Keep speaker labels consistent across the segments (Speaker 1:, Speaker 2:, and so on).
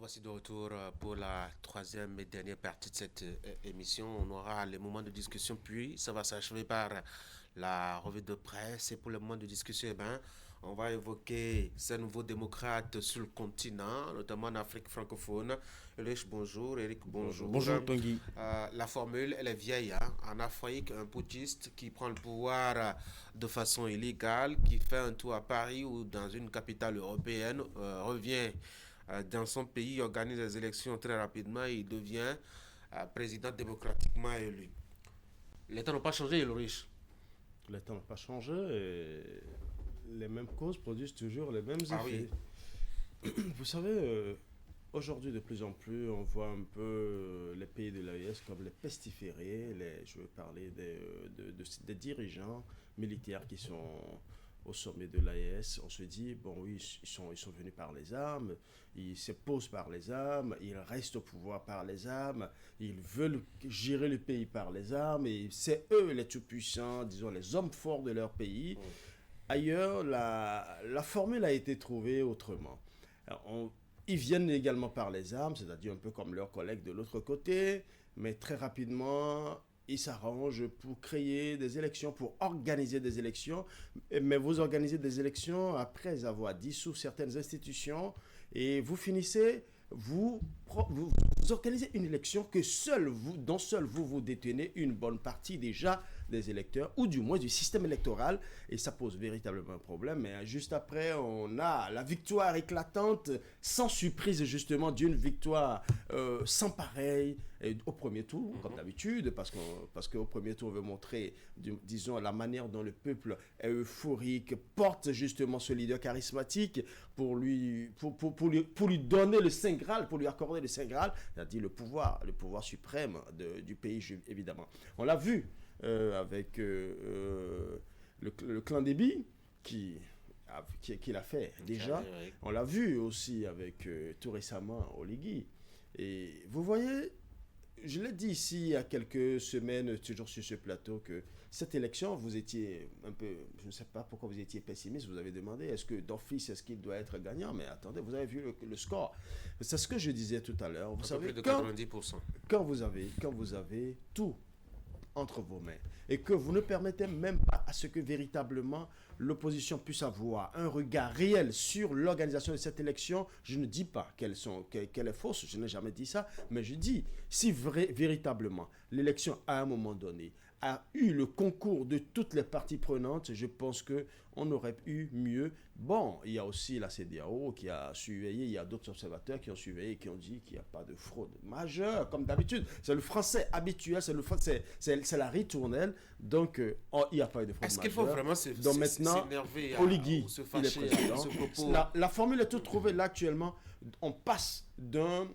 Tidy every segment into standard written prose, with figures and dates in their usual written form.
Speaker 1: voici de retour pour la troisième et dernière partie de cette émission. On aura les moments de discussion, puis ça va s'achever par la revue de presse. Et pour le moment de discussion, on va évoquer ces nouveaux démocrates sur le continent, notamment en Afrique francophone. Eric, bonjour. Eric, bonjour.
Speaker 2: Bonjour Tanguy.
Speaker 1: La formule, elle est vieille. Hein. En Afrique, un putschiste qui prend le pouvoir de façon illégale, qui fait un tour à Paris ou dans une capitale européenne, revient dans son pays, organise les élections très rapidement et il devient président démocratiquement élu. Les temps n'ont pas changé, il est riche.
Speaker 2: Les temps n'ont pas changé et les mêmes causes produisent toujours les mêmes
Speaker 1: Ah
Speaker 2: effets.
Speaker 1: oui.
Speaker 2: Vous savez, aujourd'hui de plus en plus, on voit un peu les pays de l'AES comme les pestiférés. Je veux parler des dirigeants militaires qui sont au sommet de l'AES. On se dit, bon oui, ils sont venus par les armes, ils se posent par les armes, ils restent au pouvoir par les armes, ils veulent gérer le pays par les armes, et c'est eux les tout-puissants, disons les hommes forts de leur pays. Ailleurs, la formule a été trouvée autrement. Ils viennent également par les armes, c'est-à-dire un peu comme leurs collègues de l'autre côté, mais très rapidement, ils s'arrangent pour créer des élections, pour organiser des élections. Mais vous organisez des élections après avoir dissous certaines institutions et vous finissez, vous organisez une élection que dont seul vous détenez une bonne partie déjà des électeurs, ou du moins du système électoral, et ça pose véritablement un problème. Mais juste après, on a la victoire éclatante, sans surprise justement, d'une victoire sans pareil, au premier tour, comme d'habitude, parce qu'au premier tour, on veut montrer, disons, la manière dont le peuple est euphorique, porte justement ce leader charismatique pour lui donner le Saint Graal, pour lui accorder le Saint Graal, c'est-à-dire le pouvoir suprême du pays, évidemment. On l'a vu avec le clan Déby qui l'a fait déjà. On l'a vu aussi avec tout récemment Oligui. Et vous voyez, je l'ai dit ici il y a quelques semaines, toujours sur ce plateau, que cette élection, vous étiez un peu, je ne sais pas pourquoi vous étiez pessimiste, vous avez demandé, est-ce que d'office, est-ce qu'il doit être gagnant? Mais attendez, vous avez vu le score. C'est ce que je disais tout à l'heure. Vous savez,
Speaker 1: plus de 90%.
Speaker 2: Quand vous avez tout entre vos mains et que vous ne permettez même pas à ce que véritablement l'opposition puisse avoir un regard réel sur l'organisation de cette élection, je ne dis pas qu'elle est fausse, je n'ai jamais dit ça, mais je dis si véritablement l'élection à un moment donné a eu le concours de toutes les parties prenantes, je pense qu'on aurait eu mieux. Bon, il y a aussi la CEDEAO qui a surveillé, il y a d'autres observateurs qui ont surveillé et qui ont dit qu'il n'y a pas de fraude majeure, comme d'habitude. C'est le français habituel, c'est la ritournelle, donc il n'y a pas eu de fraude majeure.
Speaker 1: Est-ce qu'il faut vraiment s'énerver
Speaker 2: Oligui,
Speaker 1: se fâcher
Speaker 2: il est président. La formule est toute trouvée là actuellement. On passe d'une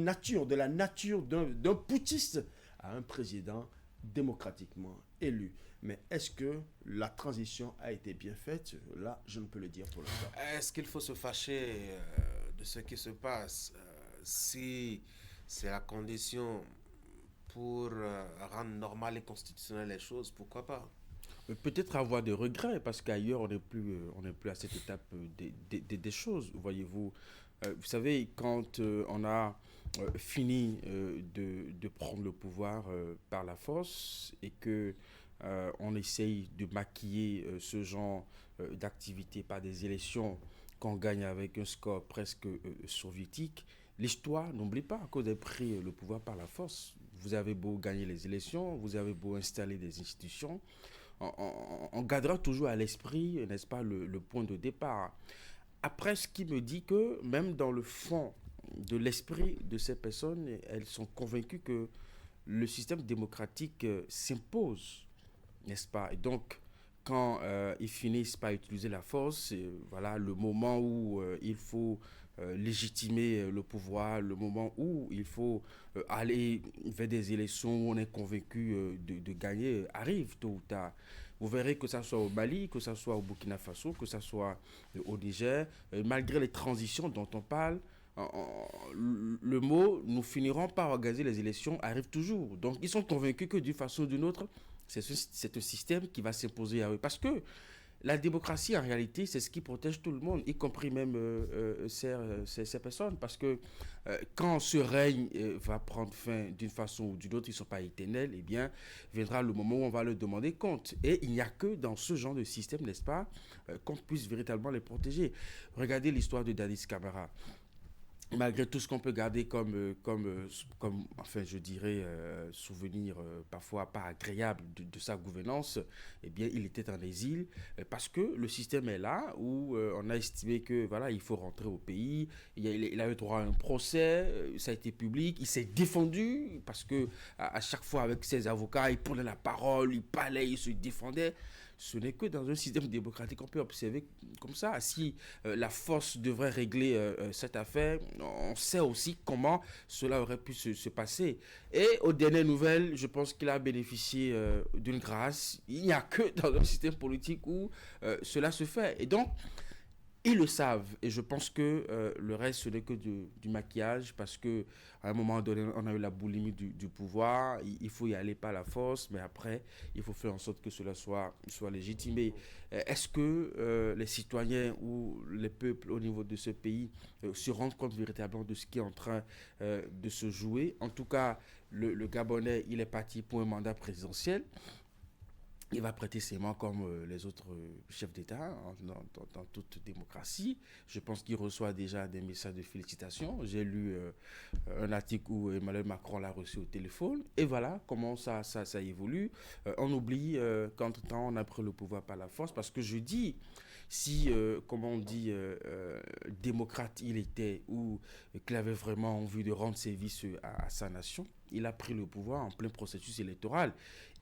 Speaker 2: nature, de la nature d'un putschiste à un président démocratiquement élu. Mais est-ce que la transition a été bien faite? Là, je ne peux le dire pour l'instant.
Speaker 1: Est-ce qu'il faut se fâcher de ce qui se passe si c'est la condition pour rendre normales et constitutionnelles les choses? Pourquoi pas?
Speaker 2: Peut-être avoir des regrets, parce qu'ailleurs, on n'est plus à cette étape des choses, voyez-vous. Vous savez, quand on a fini de prendre le pouvoir par la force et que on essaye de maquiller ce genre d'activité par des élections qu'on gagne avec un score presque soviétique, l'histoire n'oublie pas qu'on a pris le pouvoir par la force. Vous avez beau gagner les élections, vous avez beau installer des institutions, on gardera toujours à l'esprit, n'est-ce pas, le point de départ. Après, ce qui me dit que même dans le fond de l'esprit de ces personnes, elles sont convaincues que le système démocratique s'impose, n'est-ce pas? Et donc, quand ils finissent par utiliser la force, c'est voilà, le moment où il faut légitimer le pouvoir, le moment où il faut aller vers des élections où on est convaincu de gagner, arrive tôt ou tard. Vous verrez que ça soit au Mali, que ça soit au Burkina Faso, que ça soit au Niger, malgré les transitions dont on parle, le mot, nous finirons par organiser les élections, arrive toujours. Donc, ils sont convaincus que d'une façon ou d'une autre, c'est un système qui va s'imposer à eux. Parce que la démocratie, en réalité, c'est ce qui protège tout le monde, y compris même ces personnes. Parce que quand ce règne va prendre fin d'une façon ou d'une autre, ils ne sont pas éternels, eh bien, viendra le moment où on va leur demander compte. Et il n'y a que dans ce genre de système, n'est-ce pas, qu'on puisse véritablement les protéger. Regardez l'histoire de Dadis Camara. Malgré tout ce qu'on peut garder comme enfin, je dirais, souvenir parfois pas agréable de sa gouvernance, eh bien, il était en exil parce que le système est là où on a estimé que, voilà, il faut rentrer au pays. Il a eu droit à un procès, ça a été public, il s'est défendu parce que à chaque fois avec ses avocats, il prenait la parole, il parlait, il se défendait. Ce n'est que dans un système démocratique qu'on peut observer comme ça. Si la force devrait régler cette affaire, on sait aussi comment cela aurait pu se passer. Et aux dernières nouvelles, je pense qu'il a bénéficié d'une grâce. Il n'y a que dans un système politique où cela se fait. Et donc, ils le savent et je pense que le reste ce n'est que du maquillage parce que à un moment donné on a eu la boulimie du pouvoir, il faut y aller par la force mais après il faut faire en sorte que cela soit légitimé. Est-ce que les citoyens ou les peuples au niveau de ce pays se rendent compte véritablement de ce qui est en train de se jouer? En tout cas le Gabonais il est parti pour un mandat présidentiel. Il va prêter serment comme les autres chefs d'État dans toute démocratie. Je pense qu'il reçoit déjà des messages de félicitations. J'ai lu un article où Emmanuel Macron l'a reçu au téléphone. Et voilà comment ça évolue. On oublie qu'entre-temps, on a pris le pouvoir par la force. Parce que je dis, si, comme on dit, démocrate il était ou qu'il avait vraiment envie de rendre service à sa nation, il a pris le pouvoir en plein processus électoral.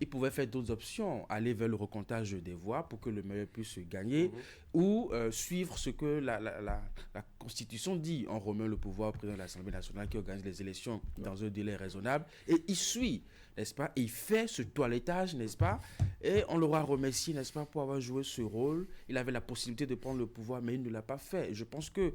Speaker 2: Il pouvait faire d'autres options, aller vers le recomptage des voix pour que le meilleur puisse gagner, ou suivre ce que la Constitution dit. On remet le pouvoir au président de l'Assemblée nationale qui organise les élections dans un délai raisonnable, et il suit, n'est-ce pas? Il fait ce toilettage, n'est-ce pas? Et on l'aura remercié, n'est-ce pas, pour avoir joué ce rôle. Il avait la possibilité de prendre le pouvoir, mais il ne l'a pas fait. Et je pense que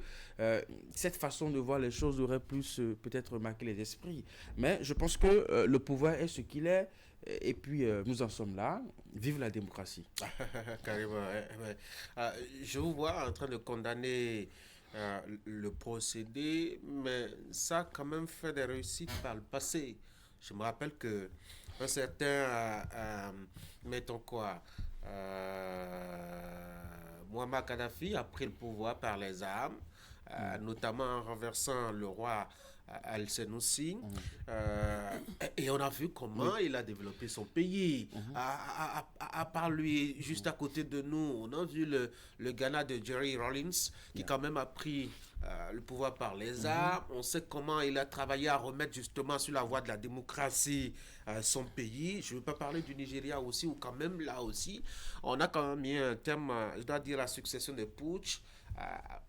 Speaker 2: cette façon de voir les choses aurait plus peut-être marqué les esprits. Mais je pense que le pouvoir est ce qu'il est. Et puis, nous en sommes là. Vive la démocratie.
Speaker 1: Carrément, ouais, ouais. Je vous vois en train de condamner le procédé, mais ça a quand même fait des réussites par le passé. Je me rappelle que un certain, mettons quoi, Muammar Kadhafi a pris le pouvoir par les armes, notamment en renversant le roi Al-Senoussi. Et on a vu comment il a développé son pays. À part lui, juste à côté de nous, on a vu le Ghana de Jerry Rawlings, qui quand même a pris le pouvoir par les armes. On sait comment il a travaillé à remettre justement sur la voie de la démocratie son pays. Je ne veux pas parler du Nigeria aussi, où quand même là aussi, on a quand même mis un terme, je dois dire, la succession des putsch.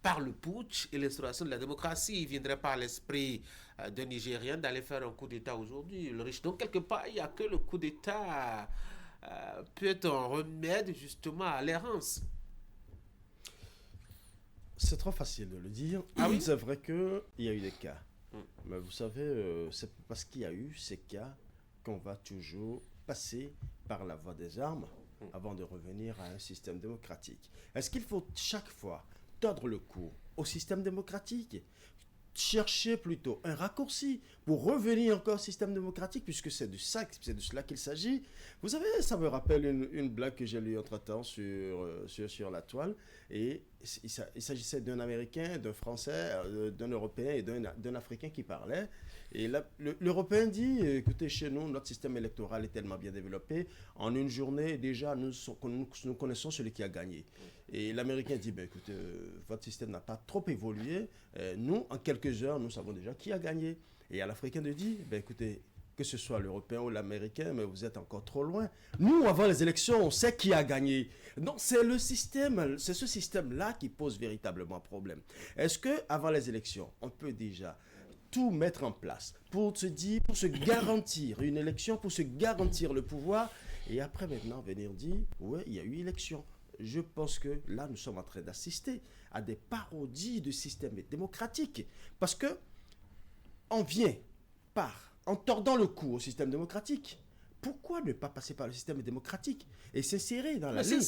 Speaker 1: Par le putsch et l'instauration de la démocratie. Il ne viendrait pas à l'esprit d'un Nigérien d'aller faire un coup d'État aujourd'hui. Le riche. Donc, quelque part, il n'y a que le coup d'État peut être un remède justement à l'errance.
Speaker 2: C'est trop facile de le dire.
Speaker 1: Ah oui?
Speaker 2: C'est vrai qu'il y a eu des cas. Mais vous savez, c'est parce qu'il y a eu ces cas qu'on va toujours passer par la voie des armes avant de revenir à un système démocratique. Est-ce qu'il faut chaque fois tordre le cou au système démocratique, chercher plutôt un raccourci pour revenir encore au système démocratique, puisque c'est de cela qu'il s'agit? Vous savez, ça me rappelle une blague que j'ai lue entre-temps sur la toile, et il s'agissait d'un Américain, d'un Français, d'un Européen et d'un Africain qui parlait. Et l'Européen dit, écoutez, chez nous, notre système électoral est tellement bien développé, en une journée, déjà, nous connaissons celui qui a gagné. Et l'Américain dit, ben, écoutez, votre système n'a pas trop évolué, nous, en quelques heures, nous savons déjà qui a gagné. Et l'Africain dit, ben, écoutez, que ce soit l'Européen ou l'Américain, mais vous êtes encore trop loin. Nous, avant les élections, on sait qui a gagné. Donc, c'est ce système-là qui pose véritablement problème. Est-ce qu'avant les élections, on peut déjà tout mettre en place pour se garantir une élection, pour se garantir le pouvoir, et après maintenant venir dire, ouais, il y a eu élection. Je pense que là, nous sommes en train d'assister à des parodies de système démocratique. Parce que on vient en tordant le cou au système démocratique pourquoi ne pas passer par le système démocratique et s'insérer dans la
Speaker 1: Mais
Speaker 2: ligne?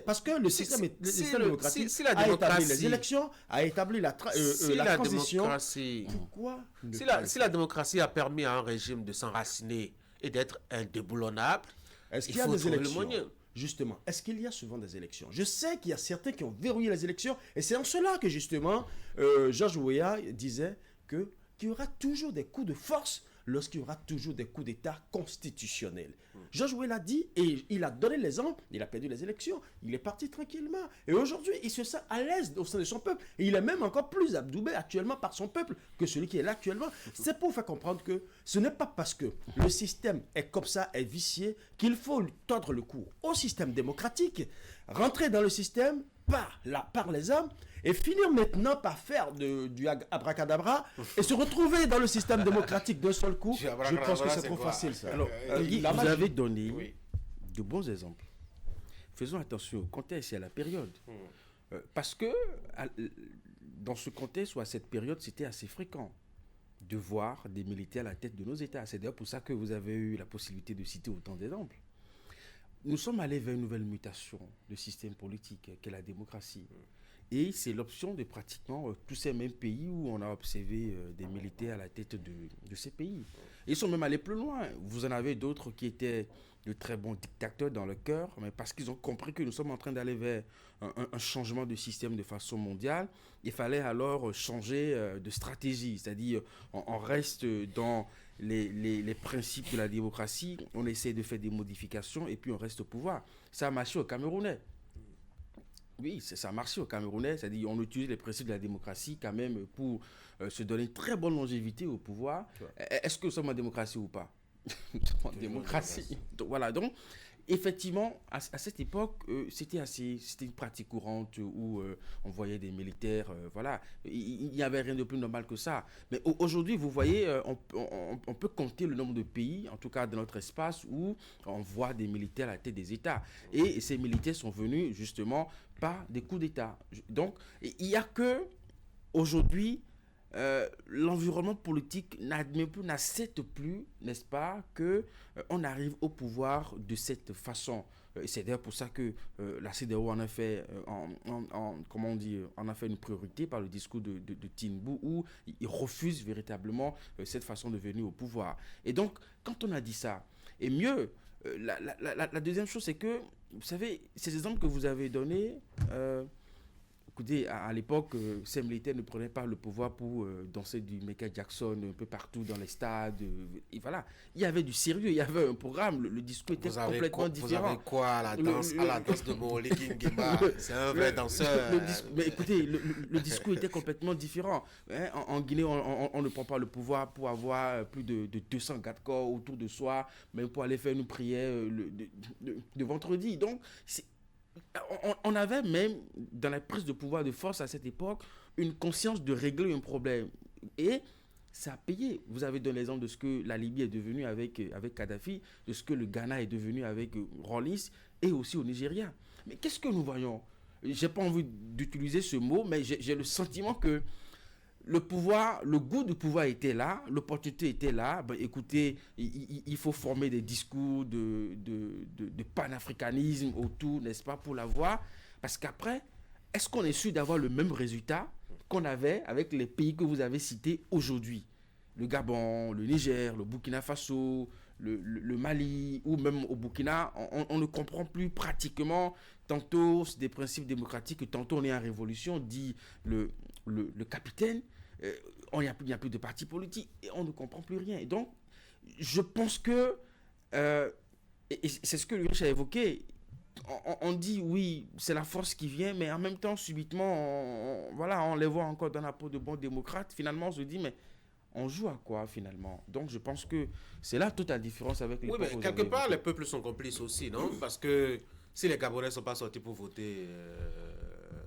Speaker 2: Parce que le
Speaker 1: Si-
Speaker 2: système,
Speaker 1: si-
Speaker 2: le
Speaker 1: si
Speaker 2: système
Speaker 1: le-
Speaker 2: démocratique
Speaker 1: si la
Speaker 2: a établi
Speaker 1: démocratie-
Speaker 2: les élections, a établi la
Speaker 1: Si la
Speaker 2: transition.
Speaker 1: démocratie,
Speaker 2: Pourquoi ne
Speaker 1: si
Speaker 2: pas
Speaker 1: la,
Speaker 2: le
Speaker 1: si
Speaker 2: faire?
Speaker 1: la démocratie a permis à un régime de s'enraciner et d'être indéboulonnable,
Speaker 2: Est-ce
Speaker 1: il
Speaker 2: qu'il y a
Speaker 1: faut
Speaker 2: des
Speaker 1: trouver le
Speaker 2: élections?
Speaker 1: moyen.
Speaker 2: Justement, est-ce qu'il y a souvent des élections? Je sais qu'il y a certains qui ont verrouillé les élections, et c'est en cela que justement, Georges Weah disait qu'il y aura toujours des coups de force lorsqu'il y aura toujours des coups d'État constitutionnels. Georges Weah l'a dit, et il a donné l'exemple, il a perdu les élections, il est parti tranquillement. Et aujourd'hui, il se sent à l'aise au sein de son peuple, et il est même encore plus adoubé actuellement par son peuple que celui qui est là actuellement. C'est pour faire comprendre que ce n'est pas parce que le système est comme ça, est vicié, qu'il faut tordre le cou au système démocratique, rentrer dans le système par les hommes, et finir maintenant par faire du abracadabra et se retrouver dans le système démocratique d'un seul coup.
Speaker 1: Du
Speaker 2: Je
Speaker 1: abracadabra,
Speaker 2: pense que c'est
Speaker 1: c'est
Speaker 2: trop
Speaker 1: quoi?
Speaker 2: facile ça.
Speaker 3: Alors, Guy,
Speaker 2: la
Speaker 3: vous
Speaker 2: magie.
Speaker 3: avez donné
Speaker 1: Oui.
Speaker 3: de bons exemples. Faisons attention au contexte et à la période. Parce que dans ce contexte ou à cette période, c'était assez fréquent de voir des militaires à la tête de nos États. C'est d'ailleurs pour ça que vous avez eu la possibilité de citer autant d'exemples. Nous sommes allés vers une nouvelle mutation de système politique qu'est la démocratie. Et c'est l'option de pratiquement tous ces mêmes pays où on a observé des militaires à la tête de ces pays. Ils sont même allés plus loin. Vous en avez d'autres qui étaient de très bons dictateurs dans le cœur, mais parce qu'ils ont compris que nous sommes en train d'aller vers un changement de système de façon mondiale, il fallait alors changer de stratégie. C'est-à-dire, on reste dans les principes de la démocratie, on essaie de faire des modifications et puis on reste au pouvoir. Ça a marché au Camerounais. Oui, ça a marché au Camerounais, c'est-à-dire on utilise les principes de la démocratie quand même pour se donner une très bonne longévité au pouvoir. Est-ce que nous sommes en démocratie ou pas? Nous sommes en démocratie. Donc, voilà, donc effectivement, à cette époque, c'était une pratique courante où on voyait des militaires, voilà, il n'y avait rien de plus normal que ça. Mais aujourd'hui, vous voyez, on peut compter le nombre de pays, en tout cas dans notre espace, où on voit des militaires à la tête des États. Et ces militaires sont venus justement par des coups d'État. Donc, il n'y a que aujourd'hui, l'environnement politique n'admet plus, n'accepte plus, n'est-ce pas, que on arrive au pouvoir de cette façon. C'est d'ailleurs pour ça que la CEDEAO en a fait, comment on dit, en a fait une priorité par le discours de Tinubu où il refuse véritablement cette façon de venir au pouvoir. Et donc, quand on a dit ça, et mieux, la deuxième chose, c'est que, vous savez, ces exemples que vous avez donnés, écoutez, à l'époque, ces militaires ne prenaient pas le pouvoir pour danser du Michael Jackson un peu partout dans les stades. Et voilà, il y avait du sérieux, il y avait un programme, le discours était complètement différent.
Speaker 1: Vous avez quoi à la danse de Mawoli Kingimba? C'est un vrai danseur.
Speaker 3: Mais écoutez, le discours était complètement différent. Hein, en Guinée, on ne prend pas le pouvoir pour avoir plus de 200 garde-corps autour de soi, même pour aller faire une prière de vendredi. Donc, on avait même, dans la prise de pouvoir de force à cette époque, une conscience de régler un problème. Et ça a payé. Vous avez donné l'exemple de ce que la Libye est devenue avec Kadhafi, de ce que le Ghana est devenu avec Rawlings, et aussi au Nigeria. Mais qu'est-ce que nous voyons? Je n'ai pas envie d'utiliser ce mot, mais j'ai le sentiment que le pouvoir, le goût du pouvoir était là, l'opportunité était là. Ben, écoutez, il faut former des discours de panafricanisme autour, n'est-ce pas, pour l'avoir. Parce qu'après, est-ce qu'on est sûr d'avoir le même résultat qu'on avait avec les pays que vous avez cités aujourd'hui? Le Gabon, le Niger, le Burkina Faso, le Mali, ou même au Burkina, on ne comprend plus pratiquement. Tantôt, c'est des principes démocratiques, tantôt on est en révolution, dit le capitaine. Il n'y a plus de parti politique et on ne comprend plus rien. Et donc, je pense que, et c'est ce que Ulrich a évoqué, on dit oui, c'est la force qui vient, mais en même temps, subitement, on les voit encore dans la peau de bons démocrates. Finalement, on se dit, mais on joue à quoi finalement? Donc, je pense que c'est là toute la différence avec les
Speaker 1: Oui, mais quelque part, les peuples sont complices aussi, non? Parce que si les Gabonais ne sont pas sortis pour voter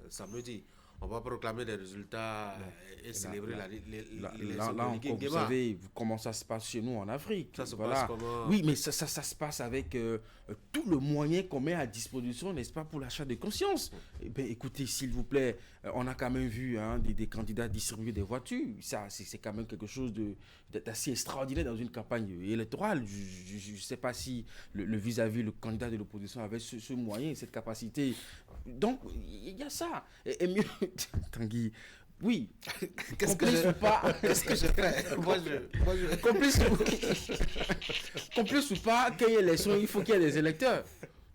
Speaker 1: samedi, on va proclamer des résultats et célébrer l'élection
Speaker 3: Là
Speaker 1: de
Speaker 3: encore, vous
Speaker 1: Nguema.
Speaker 3: savez comment ça se passe chez nous en Afrique.
Speaker 1: Ça se
Speaker 3: Voilà.
Speaker 1: passe comment?
Speaker 3: Oui, mais ça se passe avec tout le moyen qu'on met à disposition, n'est-ce pas, pour l'achat de conscience. Eh bien, écoutez, s'il vous plaît, on a quand même vu des candidats distribuer des voitures. Ça, c'est quand même quelque chose d'assez extraordinaire dans une campagne électorale. Je ne sais pas si le vis-à-vis, le candidat de l'opposition avait ce moyen, cette capacité. Donc, il y a ça. Et mieux, Tanguy, oui, complice ou pas,
Speaker 1: Qu'est-ce que je fais?
Speaker 3: complice ou pas, qu'il y ait élection, il faut qu'il y ait des électeurs.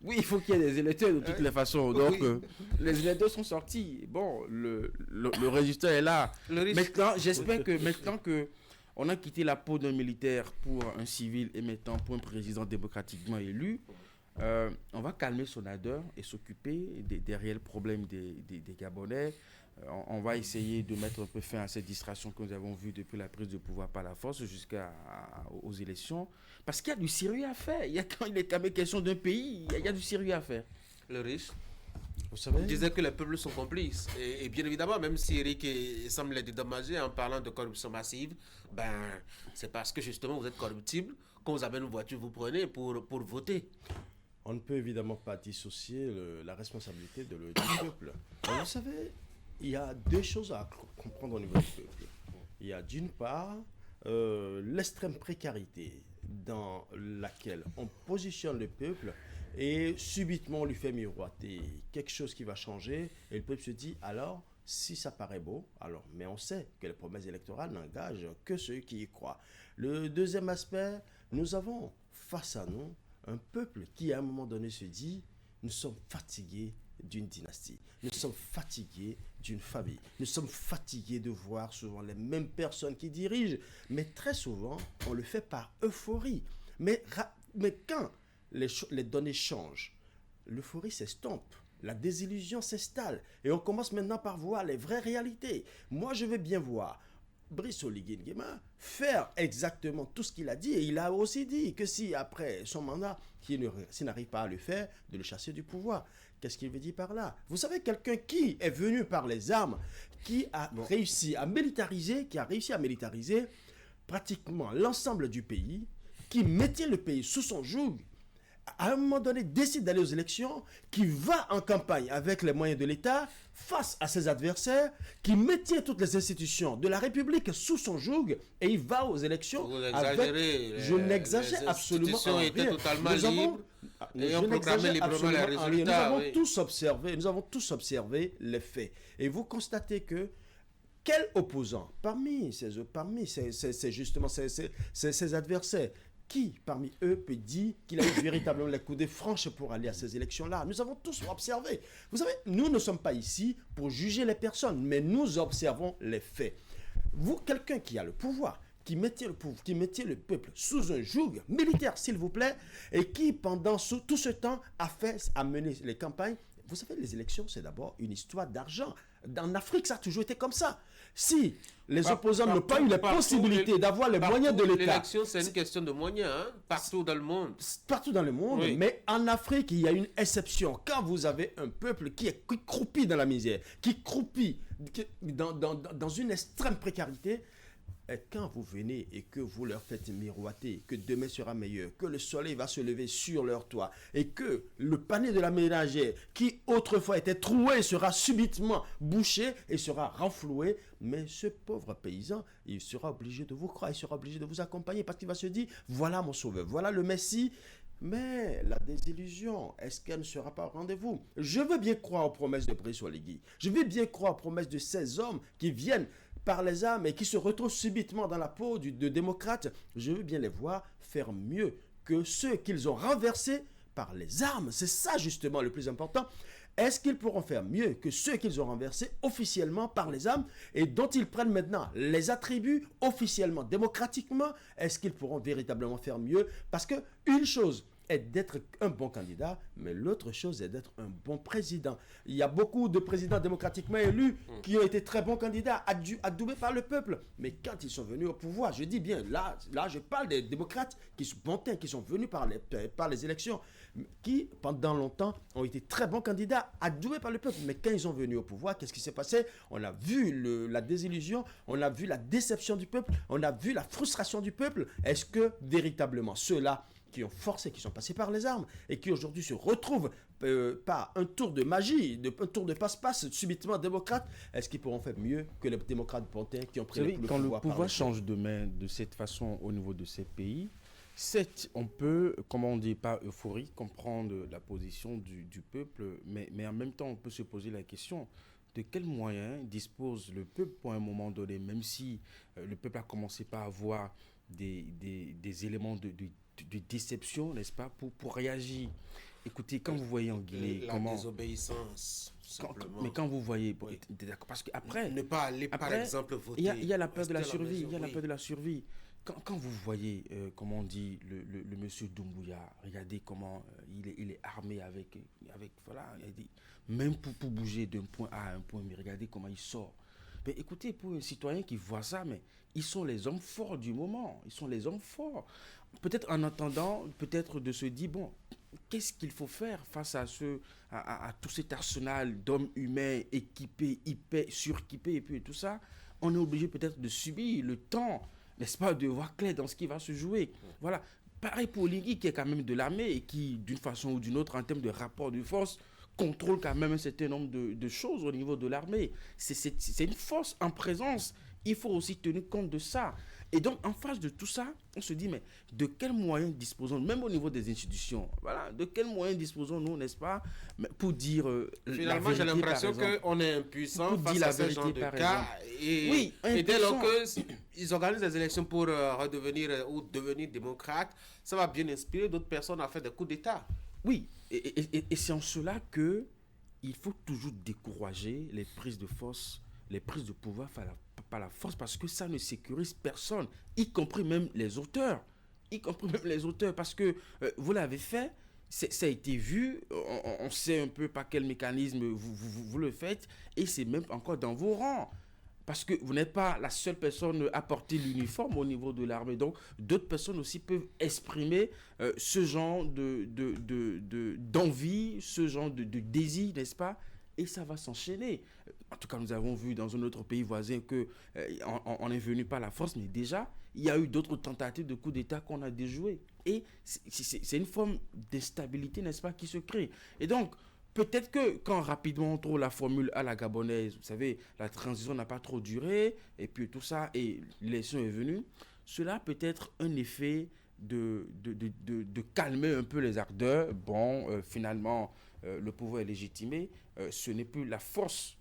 Speaker 3: Oui, il faut qu'il y ait des électeurs de toutes les façons. Donc,
Speaker 1: Oui.
Speaker 3: les électeurs sont sortis. Bon, le résultat est là.
Speaker 1: Le risque-
Speaker 3: Maintenant, j'espère que maintenant que on a quitté la peau d'un militaire pour un civil et maintenant pour un président démocratiquement élu, on va calmer son ardeur et s'occuper des réels problèmes des Gabonais. On va essayer de mettre un peu fin à cette distraction que nous avons vue depuis la prise de pouvoir par la force jusqu'aux élections. Parce qu'il y a du sérieux à faire. Quand il est quand même question d'un pays, il y a du sérieux à faire.
Speaker 1: Le riche.
Speaker 2: Vous savez,
Speaker 1: On disait que les peuples sont complices. Et bien évidemment, même si Eric semble les dédommager en parlant de corruption massive, ben, c'est parce que justement vous êtes corruptible. Quand vous avez une voiture, vous prenez pour voter.
Speaker 2: on ne peut évidemment pas dissocier la responsabilité du peuple. Vous savez, il y a deux choses à comprendre au niveau du peuple. Il y a d'une part l'extrême précarité dans laquelle on positionne le peuple et subitement on lui fait miroiter quelque chose qui va changer et le peuple se dit alors si ça paraît beau, alors, mais on sait que les promesses électorales n'engagent que ceux qui y croient. Le deuxième aspect, nous avons face à nous un peuple qui à un moment donné se dit nous sommes fatigués d'une dynastie, nous sommes fatigués d'une famille, nous sommes fatigués de voir souvent les mêmes personnes qui dirigent, mais très souvent on le fait par euphorie. Mais quand les données changent, l'euphorie s'estompe. La désillusion s'installe et on commence maintenant par voir les vraies réalités. Moi, je veux bien voir Brice Oligui Nguema faire exactement tout ce qu'il a dit. Et il a aussi dit que si après son mandat, s'il n'arrive pas à le faire, de le chasser du pouvoir. Qu'est-ce qu'il veut dire par là? Vous savez, quelqu'un qui est venu par les armes, qui a réussi à militariser, pratiquement l'ensemble du pays, qui mettait le pays sous son joug, à un moment donné, décide d'aller aux élections, qui va en campagne avec les moyens de l'État, face à ses adversaires, qui mettait toutes les institutions de la République sous son joug, et il va aux élections avec... Je n'exagère absolument rien.
Speaker 1: Étaient totalement
Speaker 2: Nous avons...
Speaker 1: libres et ont proclamé librement les résultats.
Speaker 2: Nous avons tous observé les faits. Et vous constatez que quel opposant parmi ces adversaires, qui parmi eux peut dire qu'il a eu véritablement les coups de franche pour aller à ces élections-là? Nous avons tous observé. Vous savez, nous ne sommes pas ici pour juger les personnes, mais nous observons les faits. Vous, quelqu'un qui a le pouvoir, qui mettait le peuple sous un joug militaire, s'il vous plaît, et qui, pendant tout ce temps, a mené les campagnes. Vous savez, les élections, c'est d'abord une histoire d'argent. En Afrique, ça a toujours été comme ça. Si les opposants n'ont pas eu la possibilité d'avoir les moyens de l'État...
Speaker 1: L'élection, c'est une question de moyens, hein, partout dans le monde.
Speaker 2: Partout dans le monde, oui. Mais en Afrique, il y a une exception. Quand vous avez un peuple qui croupit dans la misère, qui croupit dans une extrême précarité, et quand vous venez et que vous leur faites miroiter que demain sera meilleur, que le soleil va se lever sur leur toit et que le panier de la ménagère qui autrefois était troué sera subitement bouché et sera renfloué, mais ce pauvre paysan, il sera obligé de vous croire, il sera obligé de vous accompagner parce qu'il va se dire, voilà mon sauveur, voilà le Messie. Mais la désillusion, est-ce qu'elle ne sera pas au rendez-vous? Je veux bien croire aux promesses de Brice Oligui. Je veux bien croire aux promesses de ces hommes qui viennent par les armes et qui se retrouvent subitement dans la peau de démocrates. Je veux bien les voir faire mieux que ceux qu'ils ont renversés par les armes. C'est ça justement le plus important. Est-ce qu'ils pourront faire mieux que ceux qu'ils ont renversés officiellement par les armes et dont ils prennent maintenant les attributs officiellement, démocratiquement? Est-ce qu'ils pourront véritablement faire mieux? Parce que une chose est d'être un bon candidat, mais l'autre chose est d'être un bon président. Il y a beaucoup de présidents démocratiquement élus qui ont été très bons candidats, adoubés par le peuple. Mais quand ils sont venus au pouvoir, je dis bien, là je parle des démocrates qui sont venus par les élections, qui pendant longtemps ont été très bons candidats, adoubés par le peuple. Mais quand ils sont venus au pouvoir, qu'est-ce qui s'est passé? On a vu la désillusion, on a vu la déception du peuple, on a vu la frustration du peuple. Est-ce que véritablement ceux-là qui ont forcé, qui sont passés par les armes et qui aujourd'hui se retrouvent par un tour de magie, un tour de passe-passe subitement démocrate, est-ce qu'ils pourront faire mieux que les démocrates pontins qui ont pris le pouvoir?
Speaker 3: Quand le pouvoir change de main de cette façon au niveau de ces pays, certes, on peut, comme on dit, pas euphorique, comprendre la position du peuple, mais en même temps, on peut se poser la question de quels moyens dispose le peuple pour un moment donné, même si le peuple a commencé par avoir des éléments de déception, n'est-ce pas, pour réagir. Écoutez, quand vous voyez en Guinée
Speaker 1: la désobéissance, simplement.
Speaker 3: Mais quand vous voyez, parce qu'après...
Speaker 1: Ne pas aller, par exemple, voter.
Speaker 3: Il y a la peur de la survie, la peur de la survie. Quand vous voyez, comment on dit, le monsieur Doumbouya, regardez comment il est armé avec voilà, il dit, même pour bouger d'un point A à un point B, regardez comment il sort. Mais écoutez, pour un citoyen qui voit ça, mais ils sont les hommes forts du moment, ils sont les hommes forts. Peut-être en attendant, peut-être de se dire, bon, qu'est-ce qu'il faut faire face à tout cet arsenal d'hommes humains équipés, suréquipés et puis tout ça. On est obligé peut-être de subir le temps, n'est-ce pas, de voir clair dans ce qui va se jouer. Voilà. Pareil pour Lingui, qui est quand même de l'armée et qui, d'une façon ou d'une autre, en termes de rapport de force, contrôle quand même un certain nombre de choses au niveau de l'armée. C'est une force en présence. Il faut aussi tenir compte de ça. Et donc, en face de tout ça, on se dit, mais de quels moyens disposons-nous, même au niveau des institutions, voilà, de quels moyens disposons-nous, n'est-ce pas, pour dire
Speaker 1: finalement,
Speaker 3: la vérité,
Speaker 1: j'ai l'impression qu'on est impuissant face à ce genre de cas.
Speaker 3: Oui,
Speaker 1: et dès lors qu'ils organisent des élections pour redevenir ou devenir démocrate, ça va bien inspirer d'autres personnes à faire des coups d'État.
Speaker 3: Oui, et c'est en cela que il faut toujours décourager les prises de force, les prises de pouvoir par la force, parce que ça ne sécurise personne, y compris même les auteurs. Parce que vous l'avez fait, ça a été vu, on sait un peu par quel mécanisme vous le faites, et c'est même encore dans vos rangs. Parce que vous n'êtes pas la seule personne à porter l'uniforme au niveau de l'armée. Donc, d'autres personnes aussi peuvent exprimer ce genre d'envie, ce genre de désir, n'est-ce pas? Et ça va s'enchaîner. En tout cas, nous avons vu dans un autre pays voisin qu'on n'est venu par la force, mais déjà, il y a eu d'autres tentatives de coup d'État qu'on a déjouées. Et c'est une forme d'instabilité, n'est-ce pas, qui se crée. Et donc, peut-être que quand rapidement on trouve la formule à la gabonaise, vous savez, la transition n'a pas trop duré, et puis tout ça, et l'élection est venue, cela peut être un effet de calmer un peu les ardeurs. Bon, finalement, le pouvoir est légitimé, ce n'est plus la force,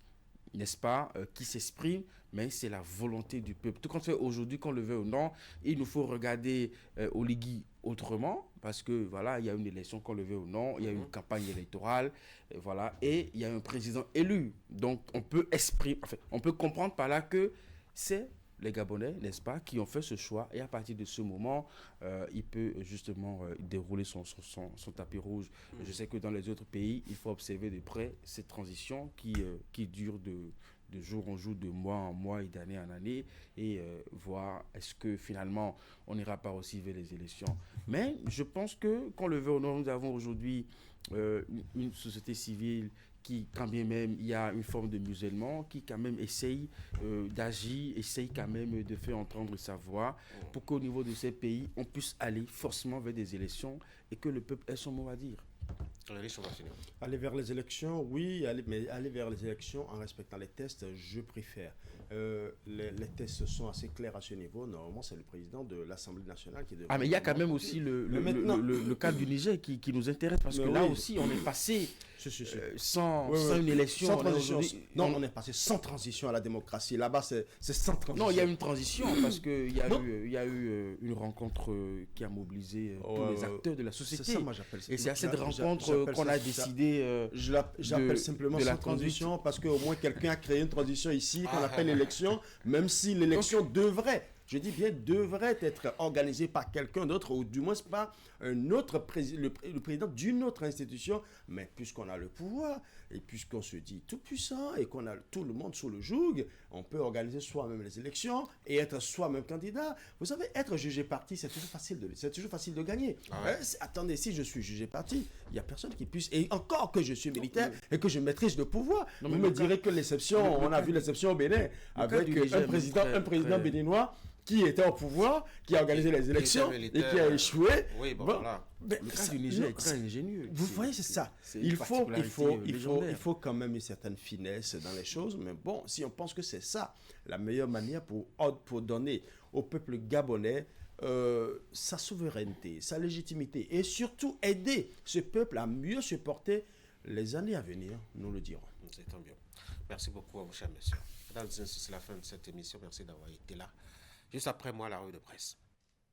Speaker 3: n'est-ce pas, qui s'exprime, mais c'est la volonté du peuple. Tout compte fait, aujourd'hui, qu'on le veut ou non, il nous faut regarder Oligui autrement, parce que voilà, il y a une élection, qu'on le veut ou non, il y a une campagne électorale, et voilà, et il y a un président élu. Donc, on peut comprendre par là que c'est les Gabonais, n'est-ce pas, qui ont fait ce choix, et à partir de ce moment, il peut justement dérouler son tapis rouge. Je sais que dans les autres pays, il faut observer de près cette transition qui dure de jour en jour, de mois en mois et d'année en année, et voir est-ce que finalement on n'ira pas aussi vers les élections. Mais je pense que, qu'on le veut ou non, nous avons aujourd'hui une société civile qui, quand bien même il y a une forme de musulman, qui quand même essaye d'agir, essaye quand même de faire entendre sa voix, pour qu'au niveau de ces pays, on puisse aller forcément vers des élections et que le peuple ait son mot à dire.
Speaker 2: Aller vers les élections, oui, mais aller vers les élections en respectant les tests, je préfère. Les tests sont assez clairs à ce niveau. Normalement, c'est le président de l'Assemblée nationale qui devrait...
Speaker 3: Ah, mais il y a quand même aussi le cas du Niger qui nous intéresse, parce que là aussi, on est passé sans une élection.
Speaker 2: Sans transition. Non, on est passé sans transition à la démocratie. Là-bas, c'est sans transition.
Speaker 3: Non, il y a une transition, parce qu'il y a eu une rencontre qui a mobilisé tous les acteurs de la société.
Speaker 2: C'est ça, moi, j'appelle ça.
Speaker 3: Et c'est à cette rencontre qu'on a décidé...
Speaker 2: J'appelle simplement sans transition, parce qu'au moins quelqu'un a créé une transition ici qu'on appelle l'élection, même si l'élection devrait je dis bien devrait être organisé par quelqu'un d'autre, ou du moins par un autre le président d'une autre institution, mais puisqu'on a le pouvoir, et puisqu'on se dit tout puissant, et qu'on a tout le monde sous le joug, on peut organiser soi-même les élections, et être soi-même candidat. Vous savez, être jugé parti, c'est toujours facile de gagner.
Speaker 1: Ah ouais.
Speaker 2: Attendez, si je suis jugé parti, il n'y a personne qui puisse, et encore que je suis militaire, et que je maîtrise le pouvoir,
Speaker 3: Non,
Speaker 2: vous
Speaker 3: mais
Speaker 2: me
Speaker 3: le cas-
Speaker 2: direz que l'exception, on a vu l'exception au Bénin, avec
Speaker 3: du Niger,
Speaker 2: un président béninois qui était au pouvoir, qui a organisé les élections et qui a échoué.
Speaker 1: Oui, bon,
Speaker 2: Bon,
Speaker 1: voilà.
Speaker 2: mais
Speaker 3: Le cas
Speaker 2: ça-
Speaker 3: du Niger
Speaker 2: non,
Speaker 3: est très ingénieux.
Speaker 2: vous voyez, c'est ça.
Speaker 3: c'est une
Speaker 2: Il faut
Speaker 3: particularité légendaire.
Speaker 2: quand même une certaine finesse dans les choses. Mais bon, si on pense que c'est ça, la meilleure manière pour donner au peuple gabonais sa souveraineté, sa légitimité, et surtout aider ce peuple à mieux se porter les années à venir, nous le dirons.
Speaker 1: C'est tant mieux. Merci beaucoup à vous, chers messieurs. Mesdames et messieurs, c'est la fin de cette émission. Merci d'avoir été là. Juste après moi, la revue de presse.